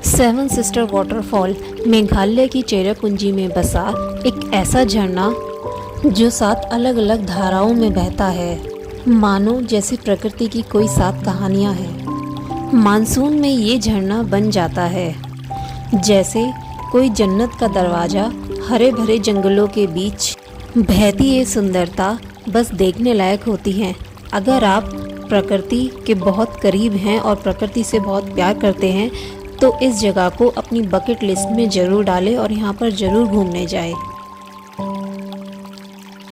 Seven sister waterfall Meghalaya की चेरापूंजी में बसा एक ऐसा झरना जो 7 अलग अलग धाराओं में बहता है, मानो जैसे प्रकृति की कोई 7 कहानियाँ हैं। मानसून में ये झरना बन जाता है जैसे कोई जन्नत का दरवाज़ा। हरे भरे जंगलों के बीच बहती ये सुंदरता बस देखने लायक होती है। अगर आप प्रकृति के बहुत करीब हैं और प्रकृति से बहुत प्यार करते हैं तो इस जगह को अपनी बकेट लिस्ट में ज़रूर डालें और यहाँ पर ज़रूर घूमने जाएं।